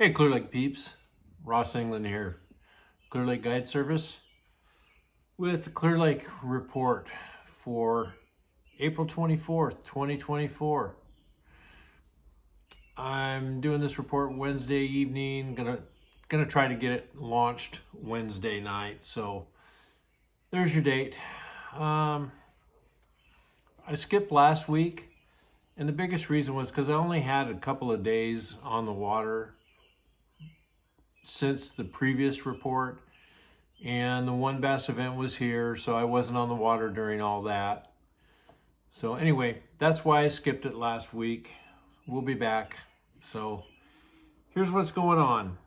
Hey, Clear Lake peeps, Ross England here, Clear Lake Guide Service with the Clear Lake report for April 24th, 2024. I'm doing this report Wednesday evening, gonna try to get it launched Wednesday night. So there's your date. I skipped last week, and the biggest reason was because I only had a couple of days on the water since the previous report, and the WON Bass event was here, so I wasn't on the water during all that. So anyway, that's why I skipped it last week. We'll be back. So here's what's going on.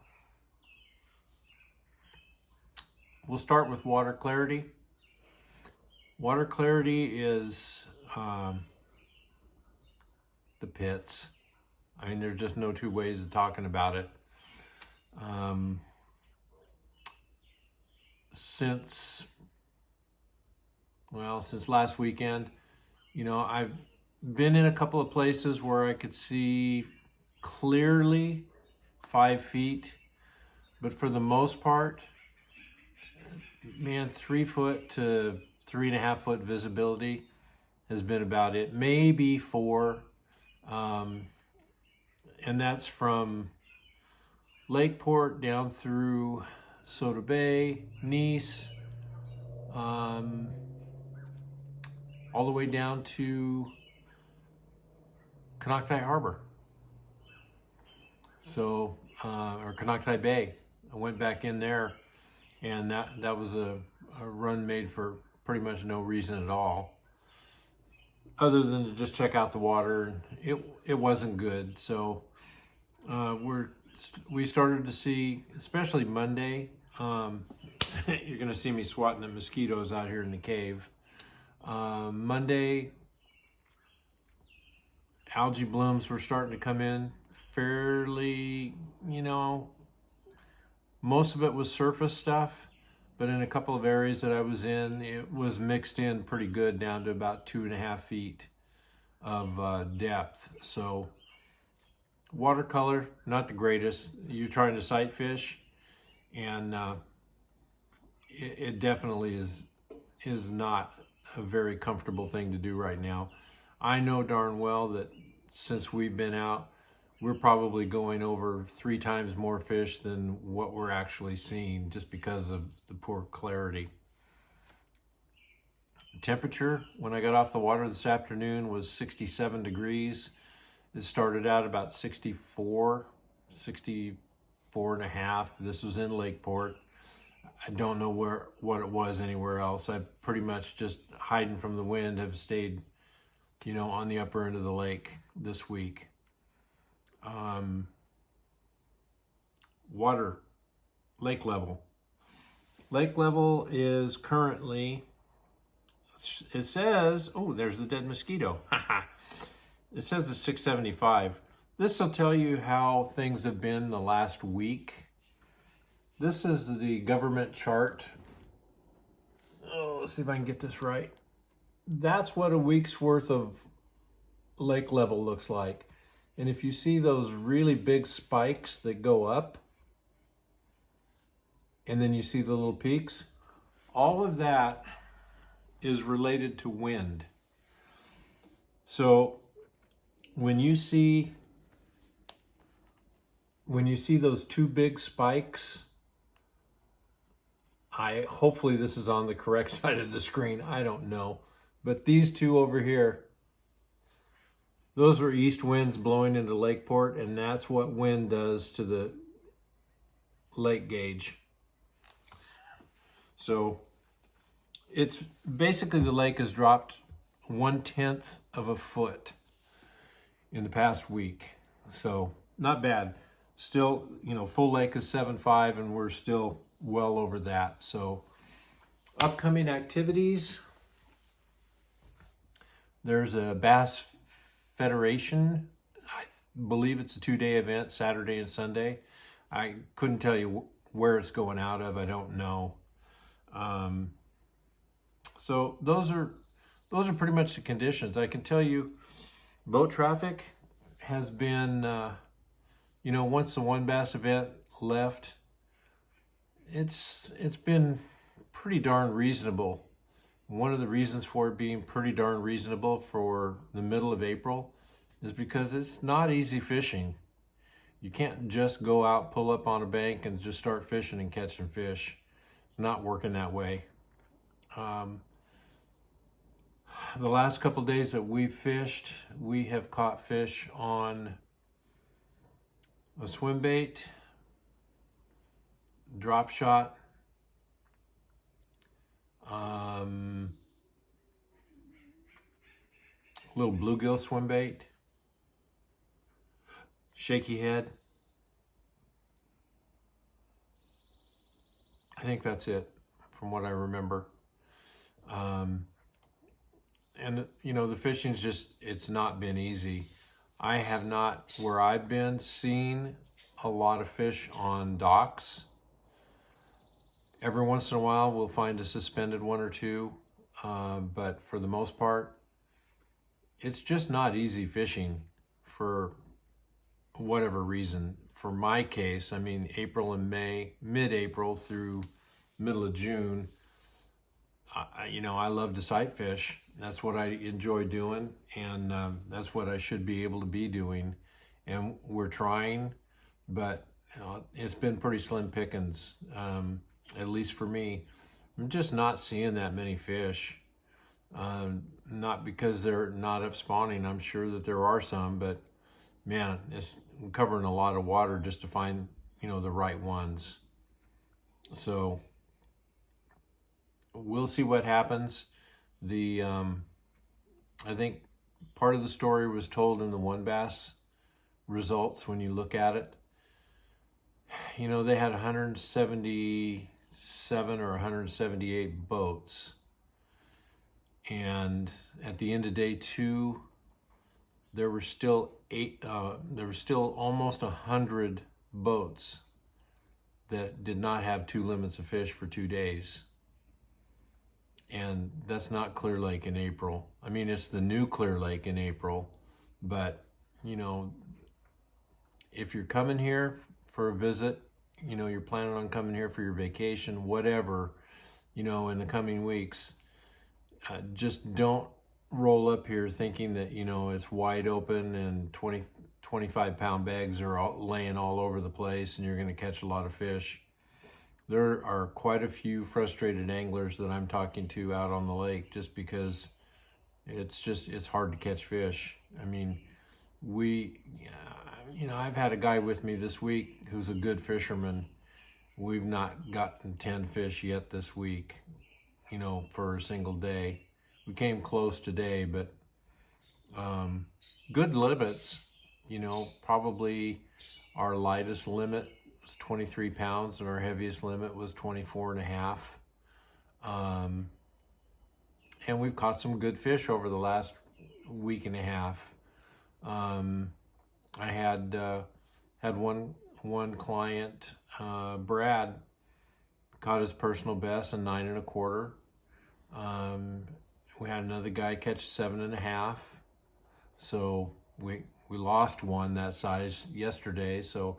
We'll start with water clarity. Water clarity is the pits. I mean, there's just no two ways of talking about it. Since last weekend, I've been in a couple of places where I could see clearly 5 feet, but for the most part, man, 3 foot to 3.5 foot visibility has been about it. Maybe 4, and that's from Lakeport down through Soda Bay, Nice, all the way down to Konocti Harbor. So, or Konocti Bay. I went back in there, and that was a run made for pretty much no reason at all, other than to just check out the water. It wasn't good. So we started to see, especially Monday. You're going to see me swatting at mosquitoes out here in the cave. Monday, algae blooms were starting to come in fairly, most of it was surface stuff, but in a couple of areas that I was in, it was mixed in pretty good down to about 2.5 feet of depth. So watercolor, not the greatest. You're trying to sight fish, and it definitely is not a very comfortable thing to do right now. I know darn well that since we've been out, we're probably going over 3 times more fish than what we're actually seeing, just because of the poor clarity. Temperature, when I got off the water this afternoon, was 67 degrees. It started out about 64 and a half. This was in Lakeport. I don't know what it was anywhere else. I pretty much, just hiding from the wind, have stayed, on the upper end of the lake this week. Water, lake level. Lake level is currently, it says, oh, there's the dead mosquito. It says it's 675. This will tell you how things have been the last week. This is the government chart. Oh, let's see if I can get this right. That's what a week's worth of lake level looks like. And if you see those really big spikes that go up, and then you see the little peaks, all of that is related to wind. So when you see those 2 big spikes, hopefully this is on the correct side of the screen. I don't know. But these 2 over here, those are east winds blowing into Lakeport, and that's what wind does to the lake gauge. So it's basically, the lake has dropped 1/10 of a foot in the past week. So not bad. Still, full lake is 7.5, and we're still well over that. So upcoming activities, there's a Bass Federation. I believe it's a 2-day event, Saturday and Sunday. I couldn't tell you where it's going out of. I don't know. So those are pretty much the conditions. I can tell you boat traffic has been you know, once the WON Bass event left, it's been pretty darn reasonable. One of the reasons for it being pretty darn reasonable for the middle of April is because it's not easy fishing. You can't just go out, pull up on a bank, and just start fishing and catching fish. It's not working that way. The last couple days that we've fished, we have caught fish on a swim bait, drop shot, little bluegill swim bait, shaky head. I think that's it from what I remember. And you know, the fishing's just, it's not been easy. I have not, where I've been, seen a lot of fish on docks. Every once in a while we'll find a suspended one or two, but for the most part, it's just not easy fishing for whatever reason. For my case, I mean, April and May, mid-April through middle of June, you know, I love to sight fish. That's what I enjoy doing, and that's what I should be able to be doing. And we're trying, but you know, it's been pretty slim pickings, at least for me. I'm just not seeing that many fish. Not because they're not up spawning. I'm sure that there are some, but man, it's covering a lot of water just to find, you know, the right ones. So we'll see what happens. I think part of the story was told in the WON Bass results when you look at it. You know, they had 177 or 178 boats. And at the end of day 2, there were still almost 100 boats that did not have 2 limits of fish for 2 days. And that's not Clear Lake in April. I mean, it's the new Clear Lake in April, but you know, if you're coming here for a visit, you know, you're planning on coming here for your vacation, whatever, you know, in the coming weeks, just don't roll up here thinking that, you know, it's wide open and 25-pound bags are laying all over the place and you're going to catch a lot of fish. There are quite a few frustrated anglers that I'm talking to out on the lake just because it's hard to catch fish. I mean, you know, I've had a guy with me this week who's a good fisherman. We've not gotten 10 fish yet this week, you know, for a single day. We came close today, but good limits, you know, probably our lightest limit was 23 pounds and our heaviest limit was 24 and a half. And we've caught some good fish over the last week and a half. I had one client, Brad, caught his personal best in 9 1/4. We had another guy catch 7 1/2. So we lost one that size yesterday. So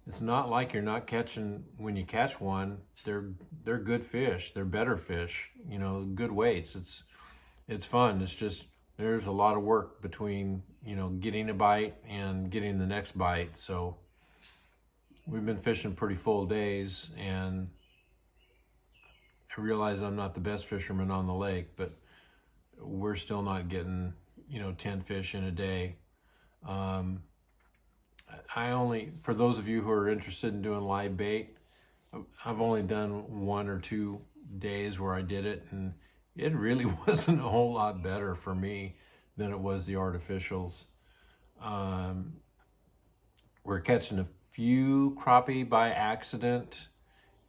it's not like you're not catching, when you catch one, they're good fish. They're better fish, you know, good weights. It's fun. It's just, there's a lot of work between, you know, getting a bite and getting the next bite. So we've been fishing pretty full days, and I realize I'm not the best fisherman on the lake, but we're still not getting, you know, 10 fish in a day. For those of you who are interested in doing live bait, I've only done 1 or 2 days where I did it, and it really wasn't a whole lot better for me than it was the artificials. We're catching a few crappie by accident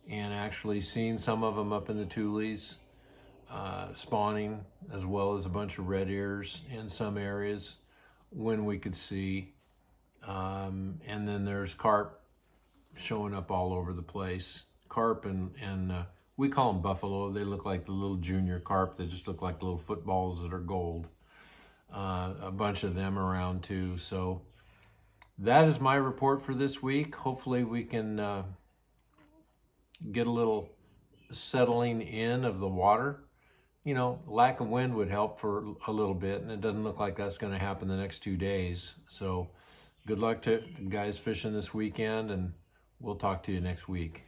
and actually seeing some of them up in the Tules spawning, as well as a bunch of red ears in some areas when we could see. And then there's carp showing up all over the place. Carp and we call them buffalo. They look like the little junior carp. They just look like little footballs that are gold. A bunch of them around too. So that is my report for this week. Hopefully we can get a little settling in of the water. You know, lack of wind would help for a little bit, and it doesn't look like that's going to happen the next 2 days. So good luck to guys fishing this weekend, and we'll talk to you next week.